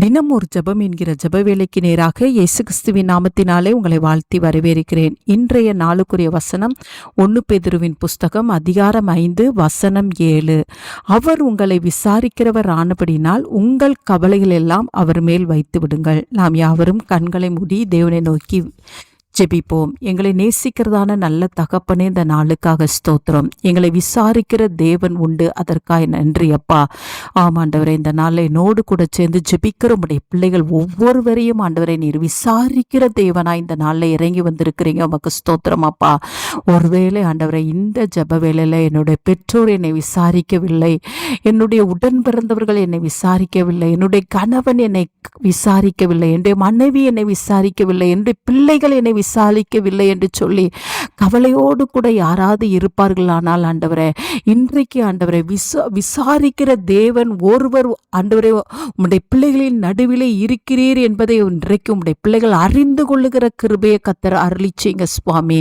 தினம் ஒரு ஜெபம் என்கிற ஜெப வேளைக்கு நேராக இயேசு கிறிஸ்துவின் நாமத்தினாலே உங்களை வாழ்த்தி வரவேற்கிறேன். இன்றைய நாளுக்குரிய வசனம் 1 பேதுருவின் புஸ்தகம் அதிகாரம் 5 வசனம் 7. அவர் உங்களை விசாரிக்கிறவர் ஆனபடினால் உங்கள் கவலைகள் எல்லாம் அவர் மேல் வைத்து விடுங்கள். நாம் யாவரும் கண்களை மூடி தேவனை நோக்கி ஜெபிப்போம். எங்களை நேசிக்கிறதான நல்ல தகப்பனே, இந்த நாளுக்காக ஸ்தோத்திரம். எங்களை விசாரிக்கிற தேவன் உண்டு, அதற்காக நன்றி அப்பா. ஆமாண்டவரே, இந்த நாளை என்னோடு கூட சேர்ந்து ஜெபிக்கிற உடைய பிள்ளைகள் ஒவ்வொருவரையும் ஆண்டவரை நீர் விசாரிக்கிற தேவனா இந்த நாளில் இறங்கி வந்திருக்கிறீங்க. உமக்கு ஸ்தோத்திரம் அப்பா. ஒருவேளை ஆண்டவரை இந்த ஜெப வேளையில் என்னுடைய பெற்றோர் என்னை விசாரிக்கவில்லை, என்னுடைய உடன் பிறந்தவர்கள் என்னை விசாரிக்கவில்லை, என்னுடைய கணவன் என்னை விசாரிக்கவில்லை, என்னுடைய மனைவி என்னை விசாரிக்கவில்லை, என்னுடைய பிள்ளைகள் என்னை விசாரிக்கவில்லை என்று சொல்லி கவலையோடு கூட யாராவது இருப்பார்களானால் ஆண்டவரே, இன்றைக்கு ஆண்டவரை விசாரிக்கிற தேவன் ஒருவர் ஆண்டவரே உம்முடைய பிள்ளைகளின் நடுவிலே இருக்கிறீர் என்பதை இன்றைக்கு உம்முடைய பிள்ளைகள் அறிந்து கொள்ளுகிற கிருபையை கர்த்தர் அருளிச்சீங்க சுவாமி.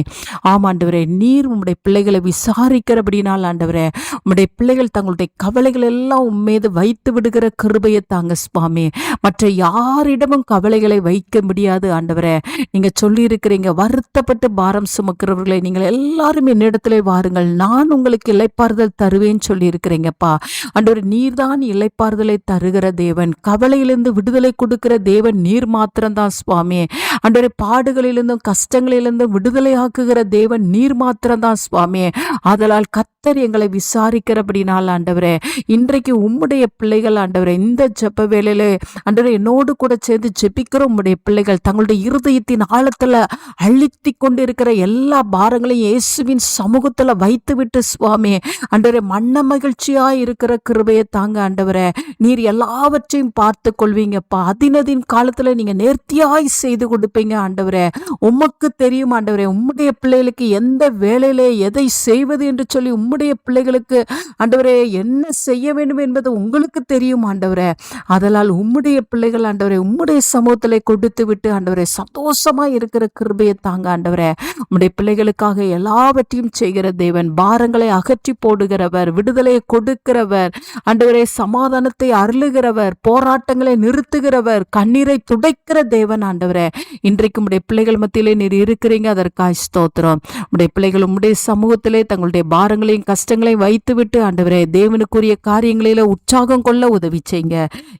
ஆமாண்டவரே, நீர் உம்முடைய பிள்ளைகளை விசாரிக்கிறபடினால் ஆண்டவரே, உம்முடைய பிள்ளைகள் தங்களுடைய கவலைகள் எல்லாம் உம்மீது வைத்து விடுகிற கிருபையை தாங்க சுவாமி. மற்ற யாரிடமும் கவலைகளை வைக்க முடியாது ஆண்டவரே. நீங்க சொல்லி இருக்கிறீங்க, வருத்தப்பட்டு பாரம் சுமக்கிறவர்களை நீங்கள் எல்லாரும் என்னிடத்திலே வாருங்கள், நான் உங்களுக்கு இளைப்பாறுதல் தருவேன்னு சொல்லி இருக்கிறீங்கப்பா. ஆண்டவரே, நீர்தான் இளைப்பாறுதலை தருகிற தேவன், கவலையிலிருந்து விடுதலை கொடுக்கிற தேவன் நீர் மாத்திரம்தான் சுவாமி. ஆண்டவரே, பாடுகளிலிருந்தும் கஷ்டங்களிலிருந்தும் விடுதலை ஆக்குகிற தேவன் நீர் மாத்திரம்தான் சுவாமி. ஆதலால் கர்த்தர் எங்களை விசாரிக்கிறபடினால் ஆண்டவரே, இன்றைக்கு உம்முடைய பிள்ளைகள் ஆண்டவரே இந்த ஜெப வேளையில ஆண்டவரே என்னோடு கூட சேர்ந்து ஜெபிக்கிற உம்முடைய பிள்ளைகள் தங்களுடைய இருதயத்தின் ஆழத்துல அழுத்தி கொண்டிருக்கிற எல்லா பாரங்களையும் இயேசுவின் சமூகத்துல வைத்து விட்டு சுவாமி ஆண்டவரே, மன்ன மகிழ்ச்சியா இருக்கிற கிருபையை தாங்க ஆண்டவரே. நீர் எல்லாவற்றையும் பார்த்து கொள்வீங்கப்பா. அதினதின் காலத்துல நீங்க நேர்த்தியாய் செய்து கொடுப்பீங்க ஆண்டவரே. உமக்கு தெரியும் ஆண்டவரே, உம்முடைய பிள்ளைகளுக்கு எந்த வேளையிலே எதை செய்வது என்று சொல்லி உம்முடைய பிள்ளைகளுக்கு ஆண்டவரே என்ன செய்ய வேண்டும் என்பது உங்களுக்கு தெரியும் ஆண்டவரே. அதனால் உம்முடைய பிள்ளைகள் ஆண்டவரே உம்முடைய சமூகத்திலே கொடுத்து விட்டு ஆண்டவரே சந்தோஷமா இருக்கிற கிருபையை தாங்க ஆண்டவரே. உம்முடைய பிள்ளைகளுக்காக எல்லாவற்றையும் செய்கிற தேவன், பாரங்களை அகற்றி போடுகிறவர், விடுதலையை கொடுக்கிறவர் ஆண்டவரே, சமாதானத்தை அருளுகிறவர், போராட்டங்களை நிறுத்துகிறவர், கண்ணீரை துடைக்கிற தேவன் ஆண்டவரே. இன்றைக்கு உம்முடைய பிள்ளைகள் மத்தியிலே நீர் இருக்கிறீங்க, அதற்காக ஸ்தோத்திரம். உம்முடைய பிள்ளைகள் உம்முடைய சமூகத்திலே தங்களுடைய பாரங்களையும் கஷ்டங்களையும் வைத்துவிட்டு ஆண்டவரே தேவனுக்குரிய காரியங்களில உற்சாகம் கொள்ள உதவி செய்யுங்க.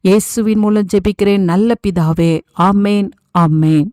இயேசுவின் மூலம் ஜெபிக்கிறேன் நல்ல பிதாவே. ஆமேன், ஆமேன்.